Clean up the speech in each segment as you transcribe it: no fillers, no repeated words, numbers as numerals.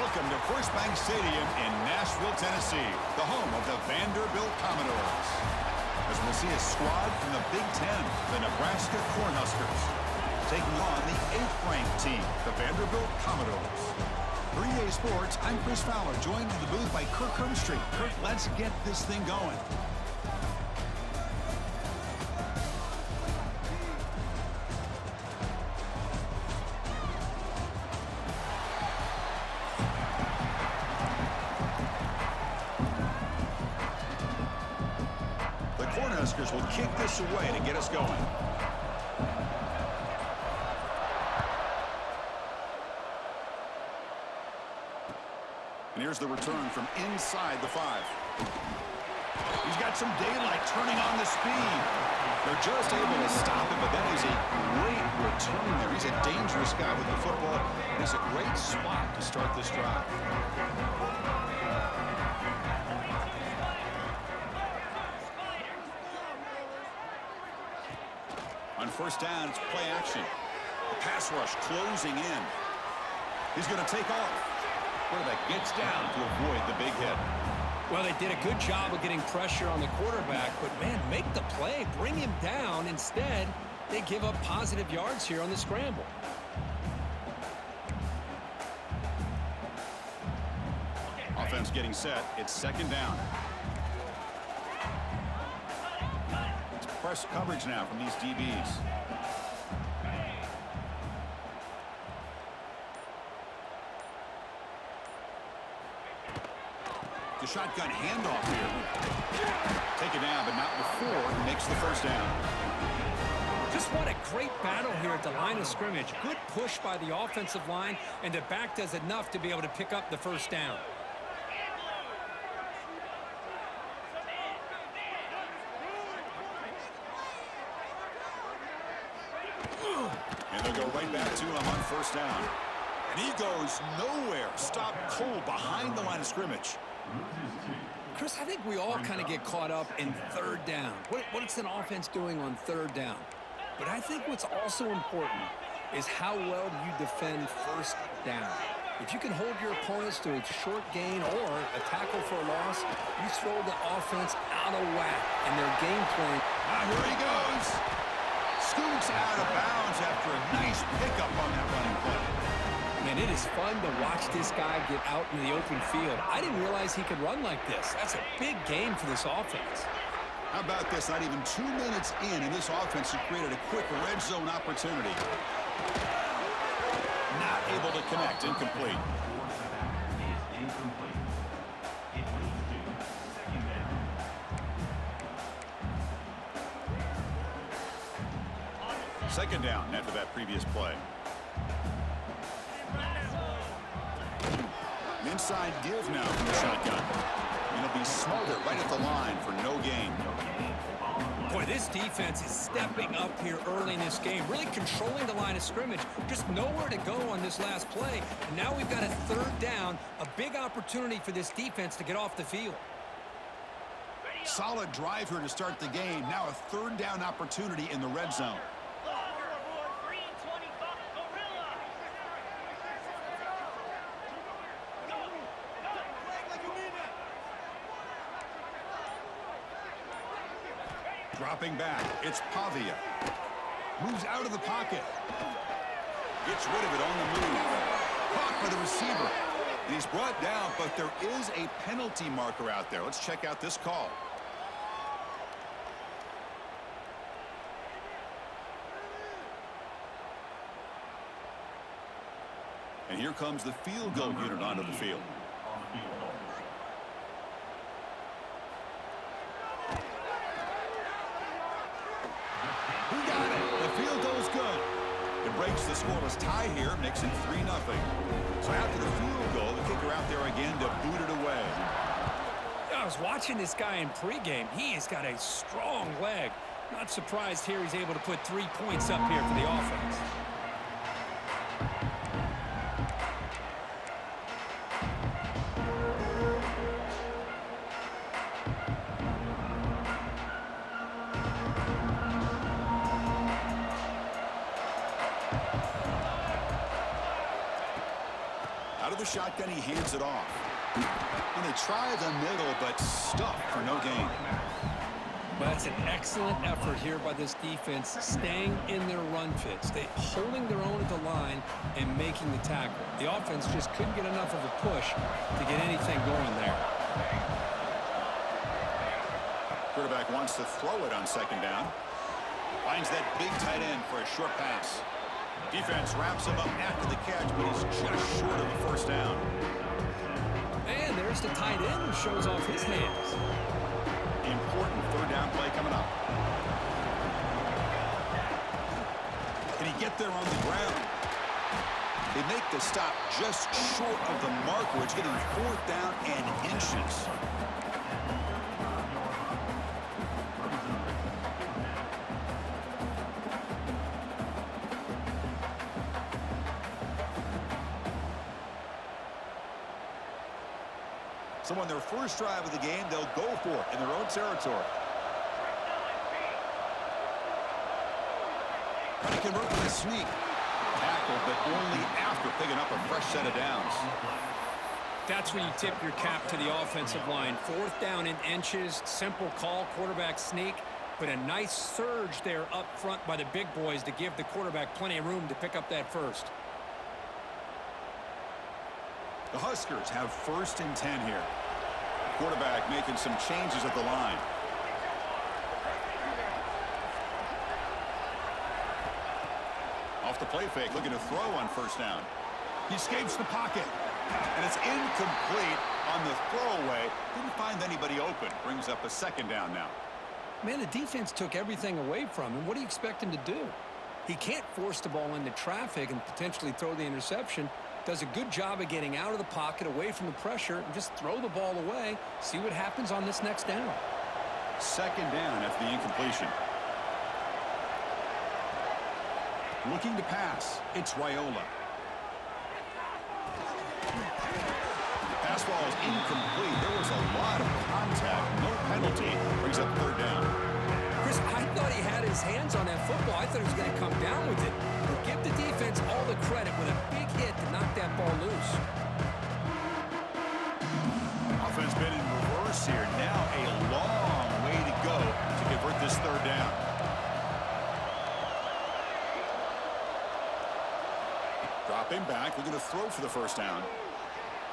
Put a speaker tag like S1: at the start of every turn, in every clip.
S1: Welcome to First Bank Stadium in Nashville, Tennessee, the home of the Vanderbilt Commodores. As we'll see a squad from the Big Ten, the Nebraska Cornhuskers, taking on the 8th-ranked team, the Vanderbilt Commodores. 3A Sports, I'm Chris Fowler, joined in the booth by Kirk Herbstreit. Kirk, let's get this thing going. Cornhuskers will kick this away to get us going. And here's the return from inside the 5. He's got some daylight turning on the speed. They're just able to stop him, but that is a great return there. He's a dangerous guy with the football. And it's a great spot to start this drive. On first down, it's play action. The pass rush closing in. He's going to take off. Quarterback gets down to avoid the big hit.
S2: Well, they did a good job of getting pressure on the quarterback, but, man, make the play. Bring him down. Instead, they give up positive yards here on the scramble.
S1: Offense getting set. It's second down. Press coverage now from these DBs. The shotgun handoff here. Take it down, but not before he makes the first down.
S2: Just what a great battle here at the line of scrimmage. Good push by the offensive line, and the back does enough to be able to pick up the first down.
S1: And they'll go right back to him on first down. And he goes nowhere. Stop cold behind the line of scrimmage.
S2: Chris, I think we all kind of get caught up in third down. What's an offense doing on third down? But I think what's also important is how well do you defend first down. If you can hold your opponents to a short gain or a tackle for a loss, you throw the offense out of whack and their game plan.
S1: Here he goes. Scoots out of bounds after a nice pickup on that running play.
S2: Man, it is fun to watch this guy get out in the open field. I didn't realize he could run like this. That's a big game for this offense.
S1: How about this? Not even 2 minutes in, and this offense has created a quick red zone opportunity. Not able to connect. Incomplete. Second down after that previous play. An inside give now from the shotgun. And he'll be smothered right at the line for no gain.
S2: Boy, this defense is stepping up here early in this game, really controlling the line of scrimmage. Just nowhere to go on this last play. And now we've got a third down, a big opportunity for this defense to get off the field.
S1: Solid drive here to start the game. Now a third down opportunity in the red zone. Dropping back, it's Pavia. Moves out of the pocket. Gets rid of it on the move. Caught by the receiver. And he's brought down, but there is a penalty marker out there. Let's check out this call. And here comes the field goal unit onto the field. Breaks the scoreless tie here, makes it 3-0. So after the field goal, the kicker out there again to boot it away.
S2: I was watching this guy in pregame. He has got a strong leg. Not surprised here he's able to put 3 points up here for the offense.
S1: Out of the shotgun, he hands it off. And they try the middle, but stuffed for no gain.
S2: But that's an excellent effort here by this defense, staying in their run fits. They holding their own at the line and making the tackle. The offense just couldn't get enough of a push to get anything going there.
S1: Quarterback wants to throw it on second down. Finds that big tight end for a short pass. Defense wraps him up after the catch, but he's just short of the first down.
S2: And there's the tight end who shows off his hands.
S1: Important third down play coming up. Can he get there on the ground? They make the stop just short of the marker. It's getting fourth down and inches. So on their first drive of the game, they'll go for it in their own territory. Trying to convert with a sneak. Tackle, but only after picking up a fresh set of downs.
S2: That's when you tip your cap to the offensive line. Fourth down in inches, simple call, quarterback sneak, but a nice surge there up front by the big boys to give the quarterback plenty of room to pick up that first.
S1: The Huskers have first and 10 here. Quarterback making some changes at the line. Off the play fake, looking to throw on first down. He escapes the pocket, and it's incomplete on the throwaway. Didn't find anybody open. Brings up a second down now.
S2: Man, the defense took everything away from him. What do you expect him to do? He can't force the ball into traffic and potentially throw the interception. Does a good job of getting out of the pocket, away from the pressure, and just throw the ball away. See what happens on this next down.
S1: Second down after the incompletion. Looking to pass. It's Raiola. Pass ball is incomplete. There was a lot of contact. No penalty. Brings up third down.
S2: Chris, I thought he had his hands on that football. I thought he was going to come down with it. But give the defense all the credit with a big hit to knock that ball loose.
S1: Offense been in reverse here. Now a long way to go to convert this third down. Dropping back, looking to throw for the first down.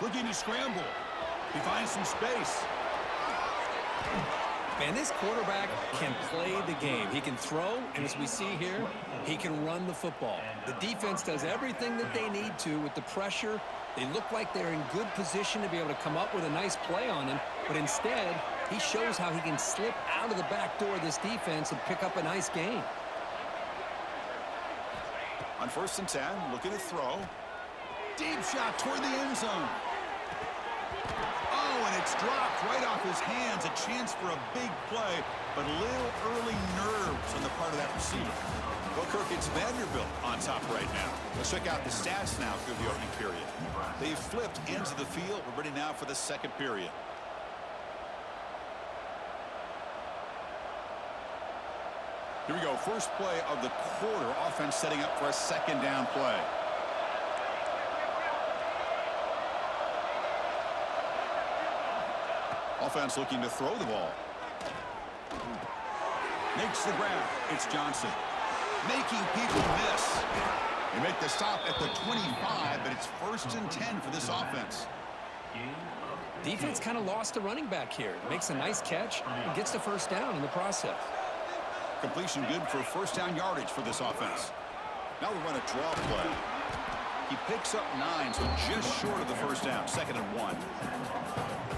S1: Looking to scramble. He finds some space.
S2: Man, this quarterback can play the game. He can throw, and as we see here, he can run the football. The defense does everything that they need to with the pressure. They look like they're in good position to be able to come up with a nice play on him, but instead, he shows how he can slip out of the back door of this defense and pick up a nice gain.
S1: On first and 10, looking to throw. Deep shot toward the end zone. Oh, and it's dropped right off his hands. A chance for a big play, but a little early nerves on the part of that receiver. Well, Kirk, it's Vanderbilt on top right now. Let's check out the stats now through the opening period. They've flipped ends of the field. We're ready now for the second period. Here we go. First play of the quarter. Offense setting up for a second down play. Offense looking to throw the ball. Makes the grab. It's Johnson. Making people miss. They make the stop at the 25, but it's first and 10 for this offense.
S2: Defense kind of lost the running back here. Makes a nice catch and gets the first down in the process.
S1: Completion good for first down yardage for this offense. Now we run a draw play. He picks up 9, so just short of the first down. Second and 1.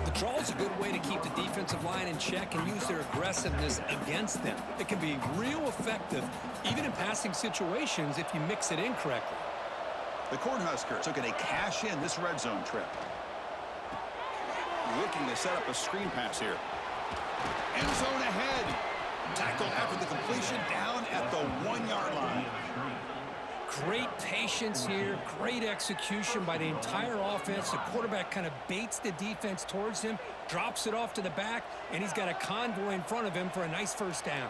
S2: The draw is a good way to keep the defensive line in check and use their aggressiveness against them. It can be real effective, even in passing situations, if you mix it in correctly.
S1: The Cornhuskers looking to cash in this red zone trip. Looking to set up a screen pass here. End zone ahead. Tackle after the completion down at the 1-yard line.
S2: Great patience here, great execution by the entire offense. The quarterback kind of baits the defense towards him, drops it off to the back, and he's got a convoy in front of him for a nice first down.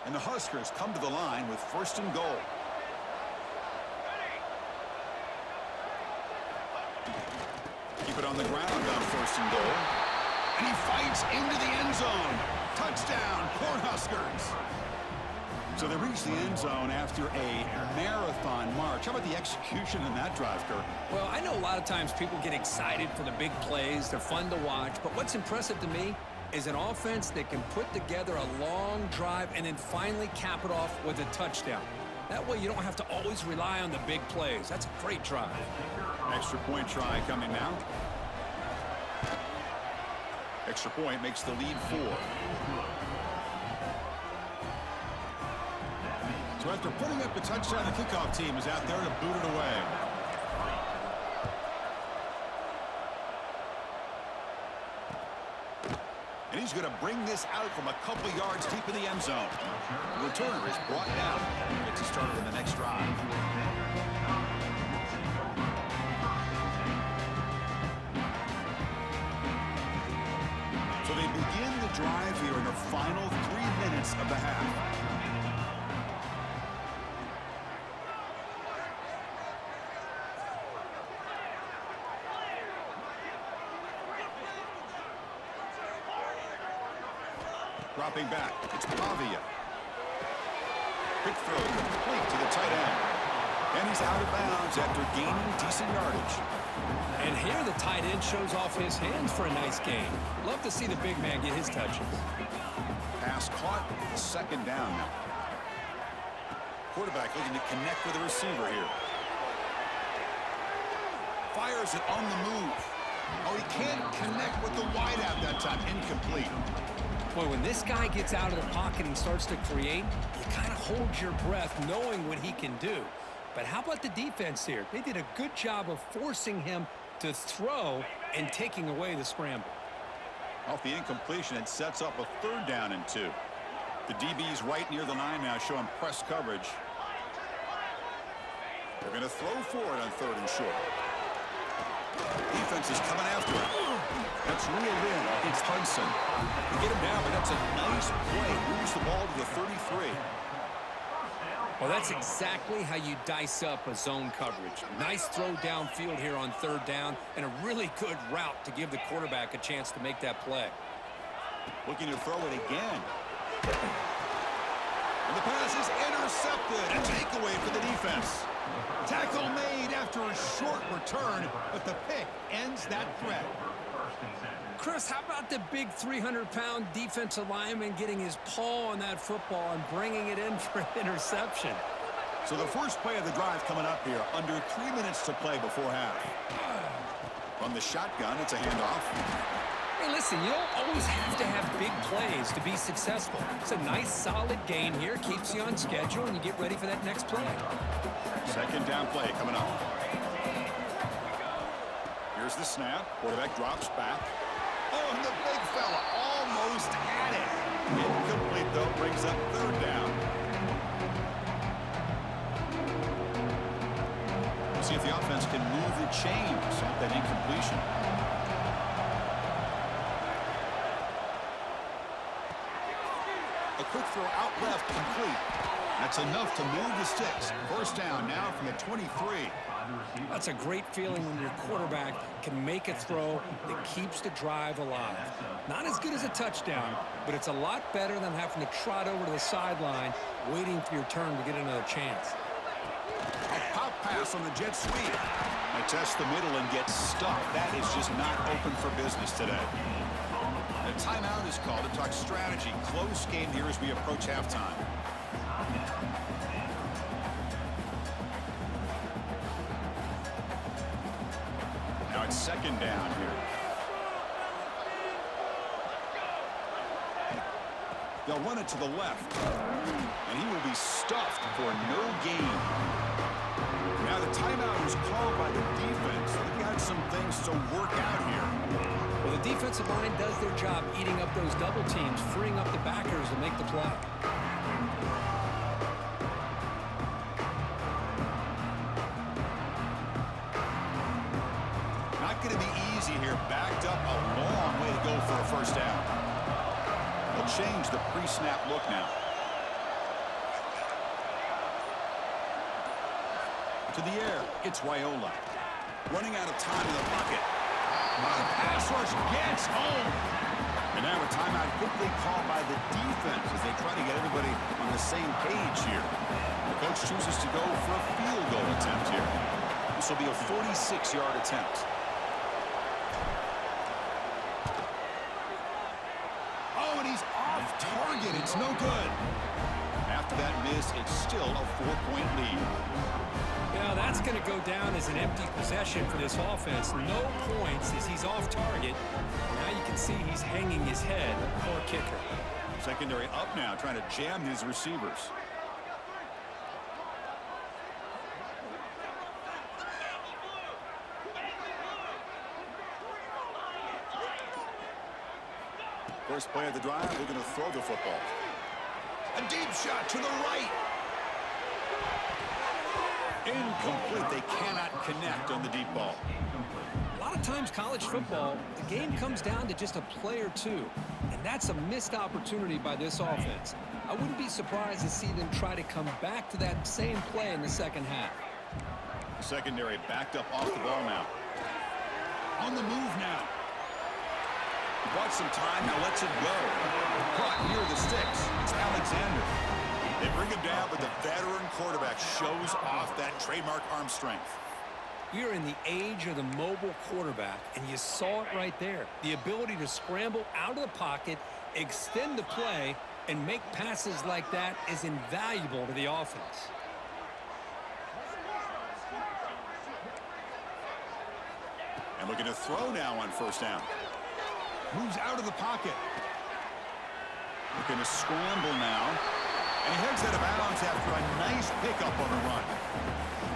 S1: And the Huskers come to the line with 1st and goal. Keep it on the ground on 1st and goal. And he fights into the end zone. Touchdown, Cornhuskers. So they reach the end zone after a marathon march. How about the execution in that drive, Kirk?
S2: Well, I know a lot of times people get excited for the big plays. They're fun to watch. But what's impressive to me is an offense that can put together a long drive and then finally cap it off with a touchdown. That way you don't have to always rely on the big plays. That's a great drive.
S1: Extra point try coming now. Extra point makes the lead 4. So after putting up the touchdown, the kickoff team is out there to boot it away. And he's going to bring this out from a couple yards deep in the end zone. The returner is brought down. Gets us started in the next drive. So they begin the drive here in the final 3 minutes of the half. Dropping back, it's Pavia. Quick throw, complete to the tight end. And he's out of bounds after gaining decent yardage.
S2: And here the tight end shows off his hands for a nice gain. Love to see the big man get his touches.
S1: Pass caught, 2nd down now. Quarterback looking to connect with the receiver here. Fires it on the move. Oh, he can't connect with the wideout that time. Incomplete.
S2: Boy, when this guy gets out of the pocket and starts to create, you kind of hold your breath knowing what he can do. But how about the defense here? They did a good job of forcing him to throw and taking away the scramble.
S1: Off the incompletion, it sets up a 3rd down and 2. The DB's right near the line now, showing press coverage. They're going to throw for it on 3rd and short. Defense is coming after it. That's reeled in. It's Hudson. They get him down, but that's a nice play. Moves the ball to the 33.
S2: Well, that's exactly how you dice up a zone coverage. Nice throw downfield here on 3rd down, and a really good route to give the quarterback a chance to make that play.
S1: Looking to throw it again. And the pass is intercepted. A takeaway for the defense. Tackle made after a short return, but the pick ends that threat.
S2: Chris, how about the big 300-pound defensive lineman getting his paw on that football and bringing it in for an interception?
S1: So the first play of the drive coming up here, under 3 minutes to play before half. From the shotgun, it's a handoff.
S2: Hey, listen, you don't always have to have big plays to be successful. It's a nice, solid gain here, keeps you on schedule, and you get ready for that next play.
S1: 2nd down play coming up. Here's the snap. Quarterback drops back. Oh, and the big fella almost had it. Incomplete, though, brings up 3rd down. We'll see if the offense can move the chains off that incompletion. A quick throw out left, complete. That's enough to move the sticks. 1st down now from the 23.
S2: That's a great feeling when your quarterback can make a throw that keeps the drive alive. Not as good as a touchdown, but it's a lot better than having to trot over to the sideline waiting for your turn to get another chance.
S1: A pop pass on the jet sweep. They test the middle and get stuffed. That is just not open for business today. A timeout is called to talk strategy. Close game here as we approach halftime. Now it's 2nd down here. They'll run it to the left. And he will be stuffed for no gain. Now the timeout is called by the defense. They've got some things to work out here.
S2: Well, the defensive line does their job eating up those double teams, freeing up the backers to make the play.
S1: Not going to be easy here. Backed up a long way to go for a 1st down. They'll change the pre-snap look now. To the air, it's Raiola. Running out of time in the pocket. The pass rush gets home. And now a timeout quickly called by the defense as they try to get everybody on the same page here. The coach chooses to go for a field goal attempt here. This will be a 46-yard attempt. Oh, and he's off target. It's no good. After that miss, it's still a 4-point lead.
S2: Yeah, that's going to go down as an empty possession for this offense. No points as he's off target. Now you can see he's hanging his head. Poor kicker.
S1: Secondary up now, trying to jam his receivers. First play of the drive, they're going to throw the football. A deep shot to the right. Incomplete. They cannot connect on the deep ball.
S2: A lot of times college football, the game comes down to just a play or two. And that's a missed opportunity by this offense. I wouldn't be surprised to see them try to come back to that same play in the second half.
S1: Secondary backed up off the ball now. On the move now. He bought some time, now lets it go. Caught near the sticks. It's Alexander. They bring him down, but the veteran quarterback shows off that trademark arm strength.
S2: We are in the age of the mobile quarterback, and you saw it right there. The ability to scramble out of the pocket, extend the play, and make passes like that is invaluable to the offense.
S1: And looking to throw now on first down. Moves out of the pocket. Looking to scramble now. And he heads out of bounds after a nice pickup on the run.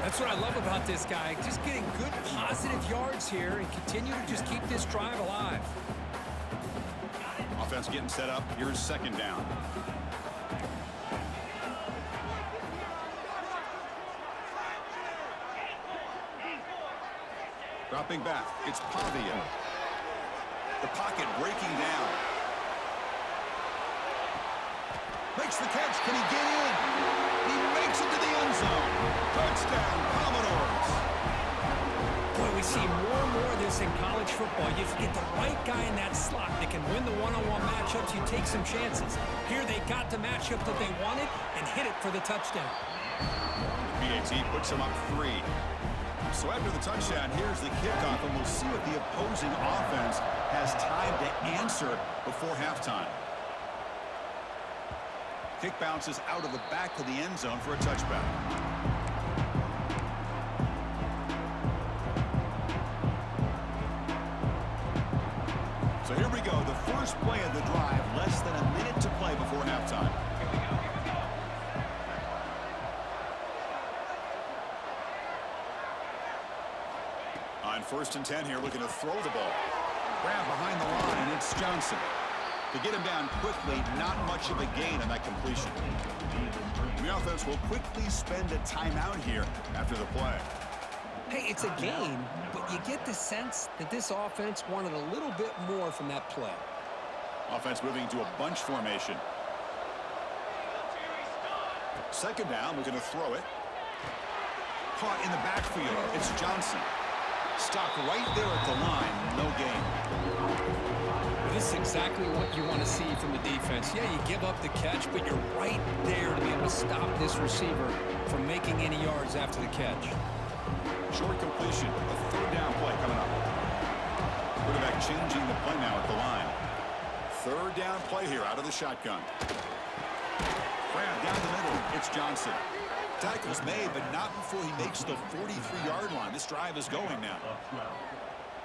S2: That's what I love about this guy. Just getting good positive yards here and continue to just keep this drive alive.
S1: Offense getting set up. Here's second down. Dropping back. It's Pavia. The pocket breaking down. Makes the catch. Can he get in? He makes it to the end zone. Touchdown, Commodores.
S2: Boy, we see more and more of this in college football. If you get the right guy in that slot that can win the one-on-one matchups, you take some chances. Here they got the matchup that they wanted and hit it for the touchdown.
S1: The PAT puts him up 3. So after the touchdown, here's the kickoff, and we'll see if the opposing offense has time to answer before halftime. Kick bounces out of the back of the end zone for a touchback. So here we go, the first play of the drive, less than a minute to play before halftime. On 1st and 10 here, looking to throw the ball. Grab behind the line, and it's Johnson. To get him down quickly, not much of a gain on that completion. The offense will quickly spend a timeout here after the play.
S2: Hey, it's a game, but you get the sense that this offense wanted a little bit more from that play.
S1: Offense moving to a bunch formation. Second down, we're going to throw it. Caught in the backfield. It's Johnson. Stopped right there at the line. No gain.
S2: This is exactly what you want to see from the defense. Yeah, you give up the catch, but you're right there to be able to stop this receiver from making any yards after the catch.
S1: Short completion. A third down play coming up. Quarterback changing the play now at the line. Third down play here out of the shotgun. Grab down the middle. It's Johnson. Tackle's made, but not before he makes the 43-yard line. This drive is going now.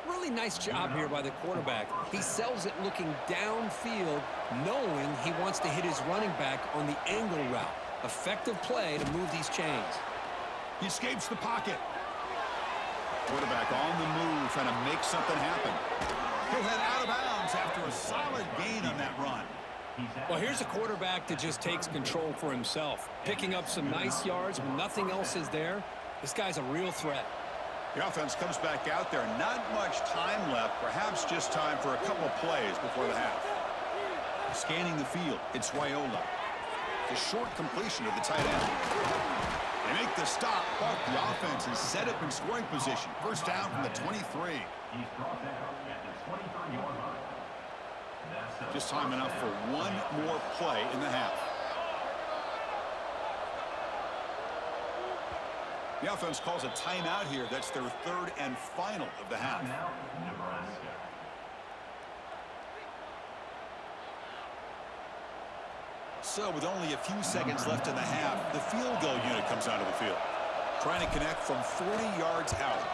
S2: Really nice job here by the quarterback. He sells it looking downfield, knowing he wants to hit his running back on the angle route. Effective play to move these chains.
S1: He escapes the pocket. Quarterback on the move, trying to make something happen. He'll head out of bounds after a solid gain on that run.
S2: Well, here's a quarterback that just takes control for himself. Picking up some nice yards when nothing else is there. This guy's a real threat.
S1: The offense comes back out there. Not much time left. Perhaps just time for a couple of plays before the half. Scanning the field, it's Raiola. The short completion of the tight end. They make the stop, but the offense is set up in scoring position. First down from the 23. Just time enough for one more play in the half. The offense calls a timeout here. That's their third and final of the half. So with only a few seconds left in the half, the field goal unit comes onto the field, trying to connect from 40 yards out.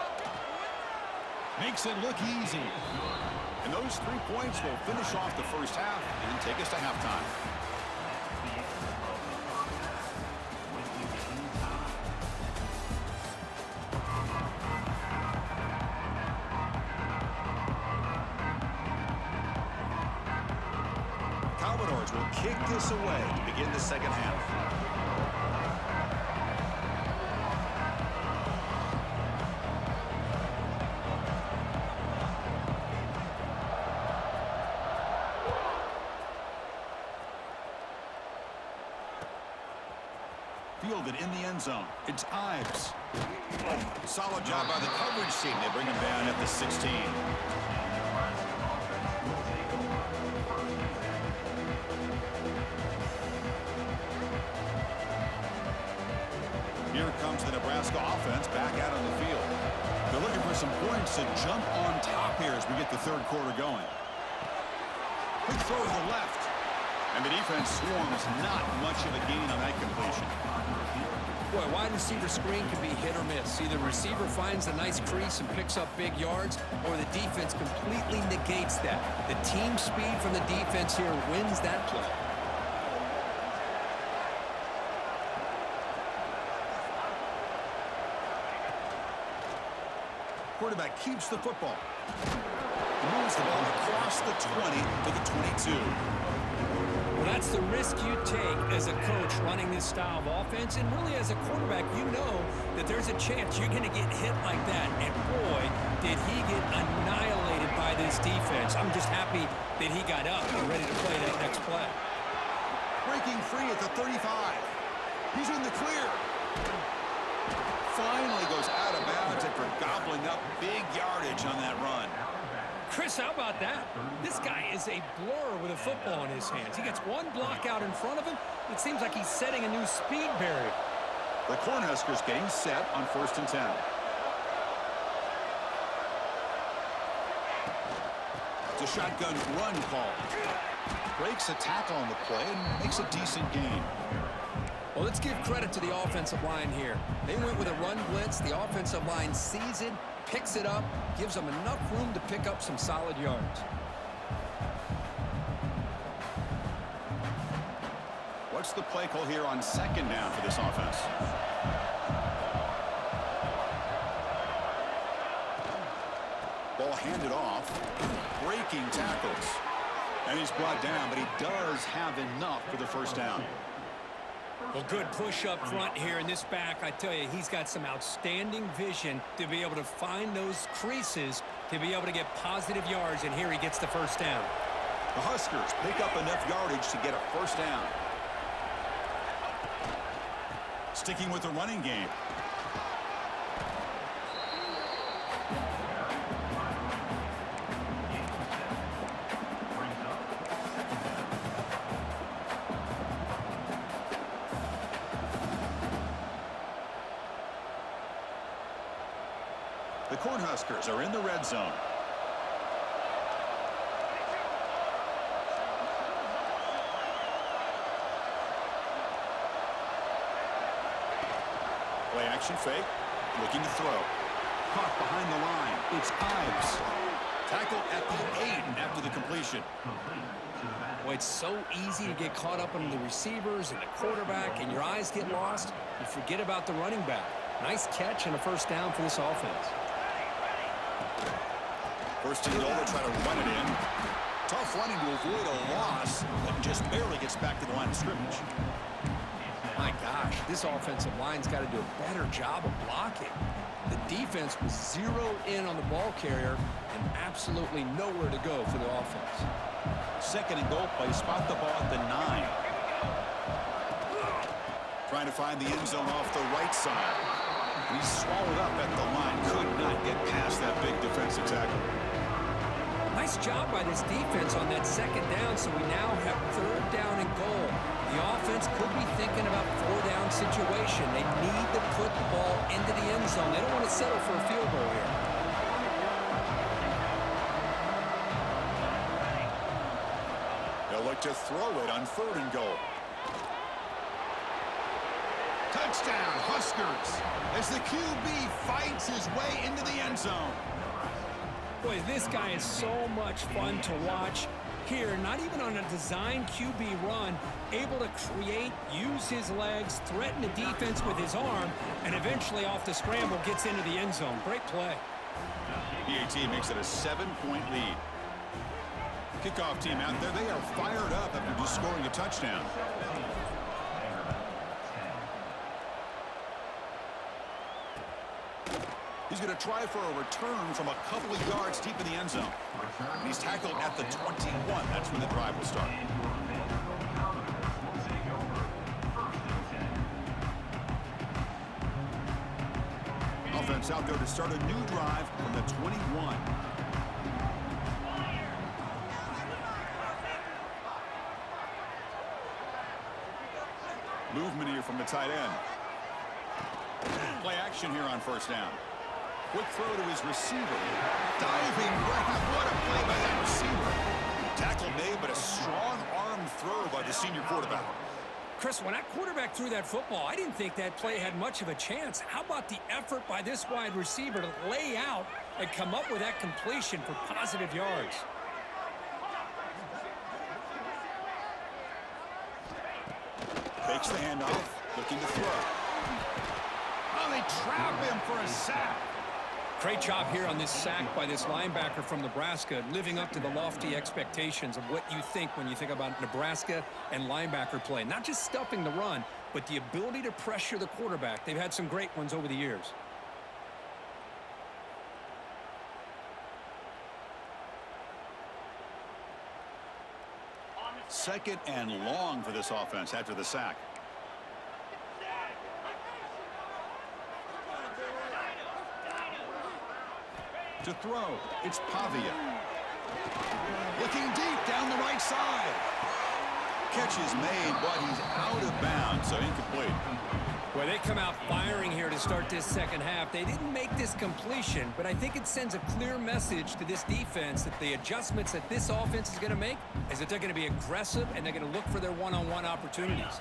S1: Makes it look easy. And those 3 points will finish off the first half and take us to halftime. Commodores will kick this away to begin the second half. Fielded in the end zone. It's Ives. Solid job by the coverage team. They bring him down at the 16. Here comes the Nebraska offense back out on the field. They're looking for some points to jump on top here as we get the third quarter going. Quick throw to the left. And the defense swarms not much of a gain on that completion.
S2: Boy, wide receiver screen can be hit or miss. Either receiver finds a nice crease and picks up big yards, or the defense completely negates that. The team speed from the defense here wins that play.
S1: Quarterback keeps the football. He moves the ball across the 20 to the 22.
S2: Well, that's the risk you take as a coach running this style of offense. And really, as a quarterback, you know that there's a chance you're going to get hit like that. And boy, did he get annihilated by this defense. I'm just happy that he got up and ready to play that next play.
S1: Breaking free at the 35. He's in the clear. Finally goes out of bounds after gobbling up big yardage on that run.
S2: Chris, how about that? This guy is a blur with a football in his hands. He gets one block out in front of him. It seems like he's setting a new speed barrier.
S1: The Cornhuskers getting set on 1st and 10. It's a shotgun run call. Breaks a tackle on the play and makes a decent gain.
S2: Well, let's give credit to the offensive line here. They went with a run blitz. The offensive line sees it, picks it up, gives them enough room to pick up some solid yards.
S1: What's the play call here on 2nd down for this offense? Ball handed off. Breaking tackles. And he's brought down, but he does have enough for the first down.
S2: Well, good push up front here in this back. I tell you, he's got some outstanding vision to be able to find those creases to be able to get positive yards, and here he gets the first down.
S1: The Huskers pick up enough yardage to get a first down. Sticking with the running game. The Cornhuskers are in the red zone. Play action fake. Looking to throw. Caught behind the line. It's Ives. Tackle at the 8 after the completion.
S2: Boy, it's so easy to get caught up on the receivers and the quarterback, and your eyes get lost. You forget about the running back. Nice catch and a first down for this offense.
S1: First and goal, they try to run it in. Tough running to avoid a loss, but just barely gets back to the line of scrimmage.
S2: My gosh, this offensive line's got to do a better job of blocking. The defense was zeroed in on the ball carrier and absolutely nowhere to go for the offense.
S1: Second and goal play, spot the ball at the 9. Trying trying to find the end zone off the right side. He's swallowed up at the line. Could not get past that big defensive tackle.
S2: Nice job by this defense on that second down, so we now have third down and goal. The offense could be thinking about four-down situation. They need to put the ball into the end zone. They don't want to settle for a field goal here.
S1: They'll look to throw it on third and goal. Touchdown, Huskers, as the QB fights his way into the end zone.
S2: Boy, this guy is so much fun to watch. Here, not even on a designed QB run, able to create, use his legs, threaten the defense with his arm, and eventually off the scramble gets into the end zone. Great play.
S1: PAT makes it a 7-point lead. Kickoff team out there, they are fired up after just scoring a touchdown. He's going to try for a return from a couple of yards deep in the end zone. And he's tackled at the 21. That's when the drive will start. Offense out there to start a new drive from the 21. Movement here from the tight end. Play action here on first down. Quick throw to his receiver. Diving grab. What a play by that receiver. Tackle made, but a strong arm throw by the senior quarterback.
S2: Chris, when that quarterback threw that football, I didn't think that play had much of a chance. How about the effort by this wide receiver to lay out and come up with that completion for positive yards?
S1: Takes the handoff, looking to throw. Oh, they trap him for a sack.
S2: Great job here on this sack by this linebacker from Nebraska, living up to the lofty expectations of what you think when you think about Nebraska and linebacker play. Not just stuffing the run, but the ability to pressure the quarterback. They've had some great ones over the years.
S1: Second and long for this offense after the sack. To throw, it's Pavia. Looking deep down the right side. Catch is made, but he's out of bounds, so incomplete.
S2: Well, they come out firing here to start this second half. They didn't make this completion, but I think it sends a clear message to this defense that the adjustments that this offense is going to make is that they're going to be aggressive and they're going to look for their one-on-one opportunities.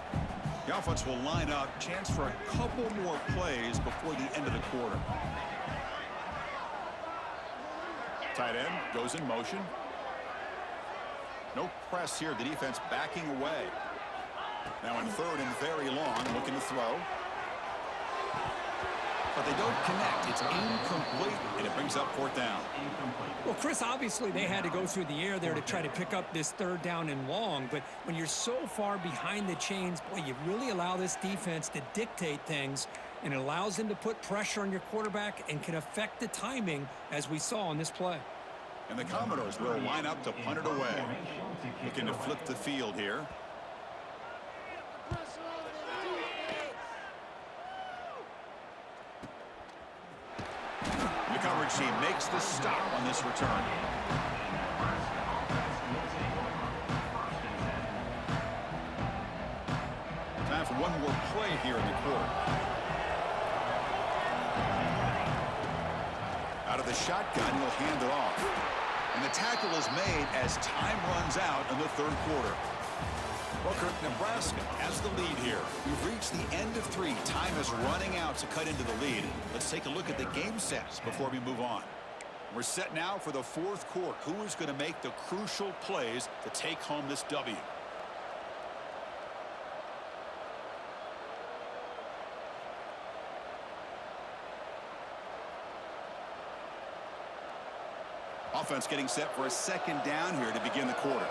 S1: The offense will line up, chance for a couple more plays before the end of the quarter. Tight end goes in motion. No press here. The defense backing away. Now in third and very long, looking to throw. But they don't connect. It's incomplete, and it brings up fourth down.
S2: Well, Chris, obviously they had to go through the air there to try to pick up this third down and long. But when you're so far behind the chains, boy, you really allow this defense to dictate things. And it allows them to put pressure on your quarterback and can affect the timing, as we saw on this play.
S1: And the Commodores will line up to punt it away. Looking to flip the field here. The coverage team makes the stop on this return. Time for one more play here in the quarter. Out of the shotgun, he'll hand it off. And the tackle is made as time runs out in the third quarter. Well, Kirk, Nebraska has the lead here. We've reached the end of three. Time is running out to cut into the lead. Let's take a look at the game sets before we move on. We're set now for the fourth quarter. Who is going to make the crucial plays to take home this W? Offense getting set for a second down here to begin the quarter.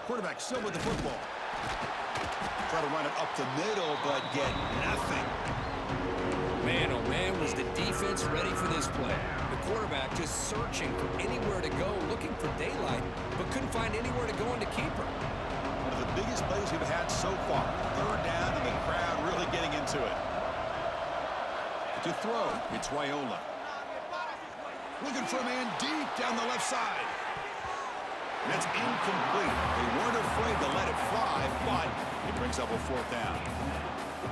S1: Quarterback still with the football. Try to run it up the middle, but get nothing.
S2: Man, oh man, was the defense ready for this play. The quarterback just searching for anywhere to go, looking for daylight, but couldn't find anywhere to go in the keeper.
S1: One of the biggest plays we've had so far. Third down, and the crowd really getting into it. To throw, it's Raiola. Looking for a man deep down the left side. And it's incomplete. They weren't afraid to let it fly, but it brings up a fourth down.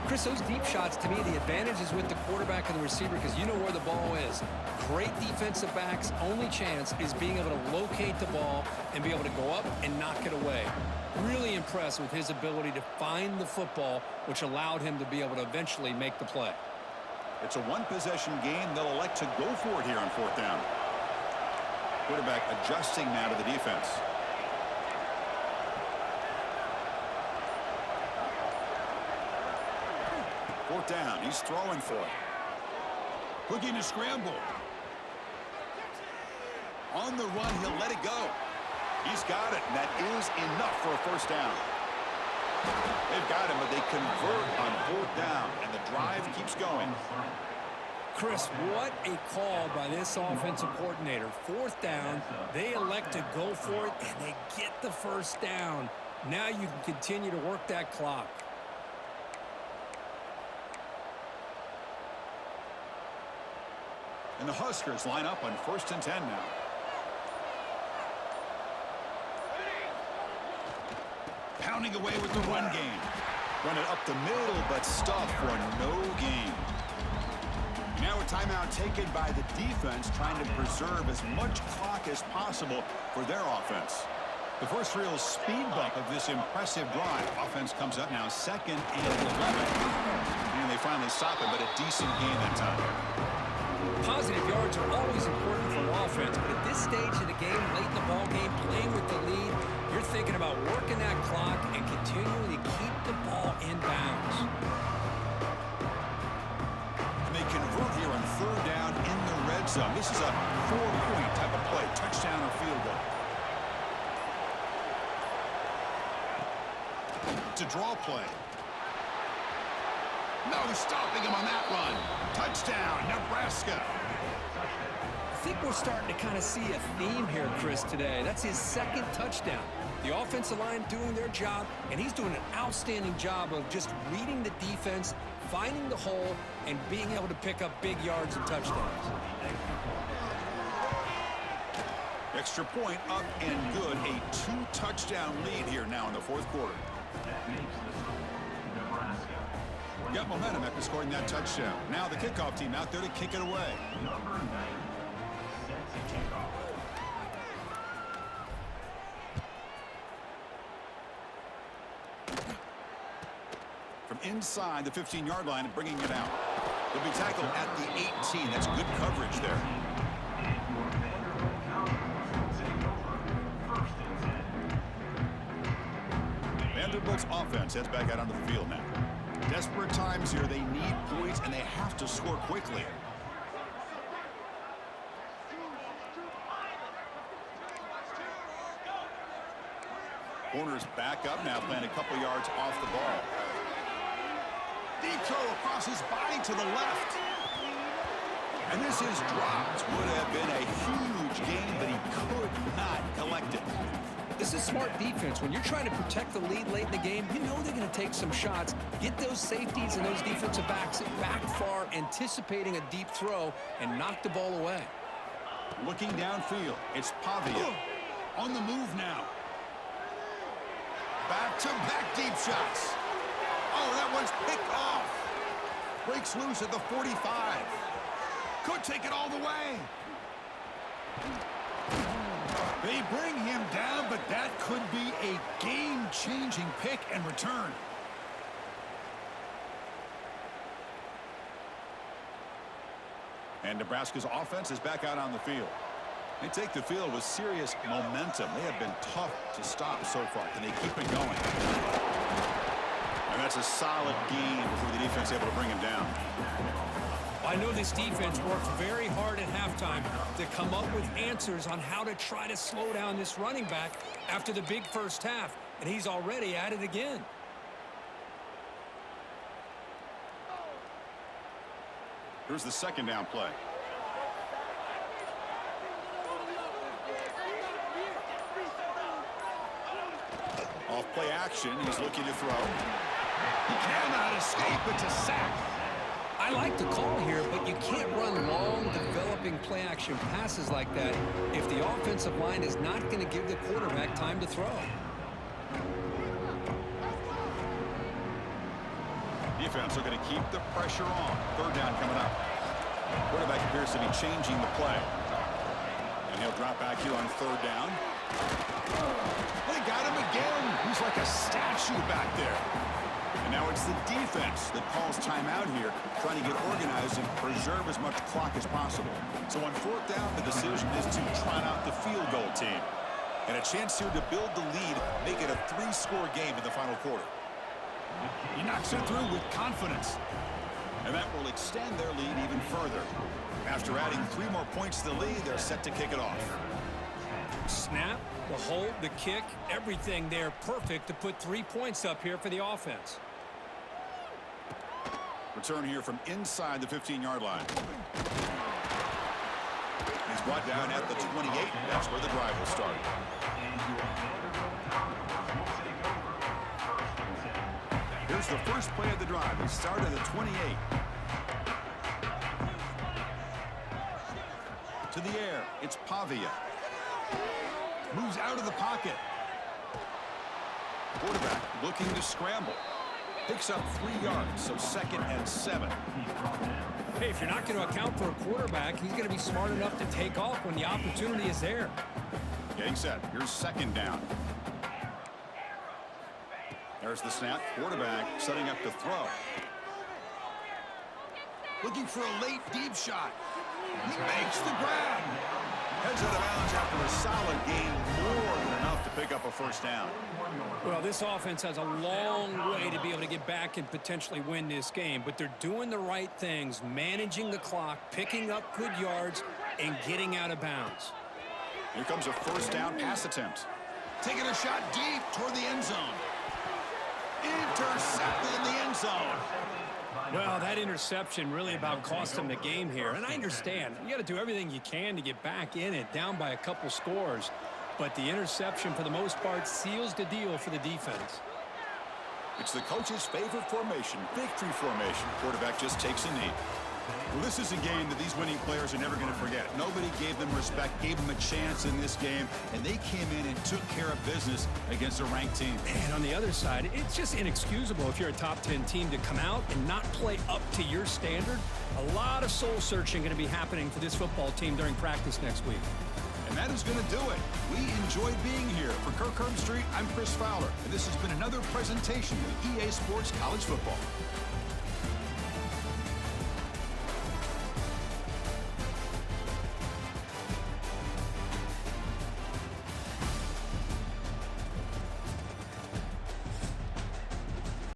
S2: Chris, those deep shots, to me, the advantage is with the quarterback and the receiver because you know where the ball is. Great defensive backs' only chance is being able to locate the ball and be able to go up and knock it away. Really impressed with his ability to find the football, which allowed him to be able to eventually make the play.
S1: It's a one-possession game. They'll elect to go for it here on fourth down. Quarterback adjusting now to the defense. Fourth down. He's throwing for it. Looking to scramble. On the run, he'll let it go. He's got it, and that is enough for a first down. They've got him, but they convert on fourth down, and the drive keeps going.
S2: Chris, what a call by this offensive coordinator. Fourth down, they elect to go for it, and they get the first down. Now you can continue to work that clock.
S1: And the Huskers line up on 1st and 10 now. Pounding away with the run game. Run it up the middle, but stuffed for no gain. Now a timeout taken by the defense, trying to preserve as much clock as possible for their offense. The first real speed bump of this impressive drive. Offense comes up now 2nd and 11. And they finally stop it, but a decent gain that time.
S2: Positive yards are always important for offense, but at this stage of the game, late in the ball game, playing with the lead, you're thinking about working that clock and continuing to keep the ball in bounds.
S1: And they convert here on third down in the red zone. This is a 4-point type of play, touchdown or field goal. It's a draw play. No stopping him on that run. Touchdown, Nebraska.
S2: I think we're starting to kind of see a theme here, Chris, today. That's his 2nd touchdown. The offensive line doing their job, and he's doing an outstanding job of just reading the defense, finding the hole, and being able to pick up big yards and touchdowns.
S1: Extra point up and good. A 2-touchdown lead here now in the 4th quarter. Got momentum after scoring that touchdown. Now the kickoff team out there to kick it away. From inside the 15-yard line and bringing it out. They'll be tackled at the 18. That's good coverage there. Vanderbilt's offense heads back out onto the field now. Desperate times here. They need points, and they have to score quickly. Corner's back up now, playing a couple yards off the ball. Deep throw across his body to the left. And this is dropped. Would have been a huge gain, but he could not collect it.
S2: This is smart defense. When you're trying to protect the lead late in the game, you know they're going to take some shots, get those safeties and those defensive backs back far, anticipating a deep throw, and knock the ball away.
S1: Looking downfield, it's Pavia. On the move now. Back-to-back deep shots. Oh, that one's picked off. Breaks loose at the 45. Could take it all the way. They bring him down, but that could be a game-changing pick and return. And Nebraska's offense is back out on the field. They take the field with serious momentum. They have been tough to stop so far. Can they keep it going? And that's a solid game before the defense able to bring him down.
S2: I know this defense worked very hard at halftime to come up with answers on how to try to slow down this running back after the big first half, and he's already at it again.
S1: Here's the 2nd down play. Off play action, he's looking to throw.
S2: He cannot escape. It's a sack. I like the call here, but you can't run long, developing play-action passes like that if the offensive line is not going to give the quarterback time to throw.
S1: Defense are going to keep the pressure on. Third down coming up. Quarterback appears to be changing the play. And he'll drop back here on third down. They got him again. He's like a statue back there. And now it's the defense that calls timeout here, trying to get organized and preserve as much clock as possible. So on fourth down, the decision is to trot out the field goal team. And a chance here to build the lead, make it a 3-score game in the final quarter. He knocks it through with confidence. And that will extend their lead even further. After adding 3 more points to the lead, they're set to kick it off.
S2: Snap, the hold, the kick, everything there perfect to put 3 points up here for the offense.
S1: Return here from inside the 15-yard line. He's brought down at the 28. That's where the drive will start. Here's the first play of the drive. They start at the 28. To the air, it's Pavia. Moves out of the pocket. Quarterback looking to scramble. Picks up 3 yards, so 2nd and 7.
S2: Hey, if you're not going to account for a quarterback, he's going to be smart enough to take off when the opportunity is there.
S1: Getting set. Here's 2nd down. There's the snap. Quarterback setting up to throw. Looking for a late deep shot. He makes the grab. Heads out of bounds after a solid gain, more than enough to pick up a first down.
S2: Well, this offense has a long way to be able to get back and potentially win this game, but they're doing the right things, managing the clock, picking up good yards, and getting out of bounds.
S1: Here comes a first down pass attempt. Taking a shot deep toward the end zone. Intercepted in the end zone.
S2: Well, that interception really about cost them the game here. And I understand. You got to do everything you can to get back in it, down by a couple scores. But the interception, for the most part, seals the deal for the defense.
S1: It's the coach's favorite formation, victory formation. Quarterback just takes a knee. Well, this is a game that these winning players are never going to forget. Nobody gave them respect, gave them a chance in this game, and they came in and took care of business against a ranked team.
S2: And on the other side, it's just inexcusable if you're a top 10 team to come out and not play up to your standard. A lot of soul searching going to be happening for this football team during practice next week.
S1: And that is going to do it. We enjoyed being here. For Kirk Herbstreit, I'm Chris Fowler, and this has been another presentation of EA Sports College Football.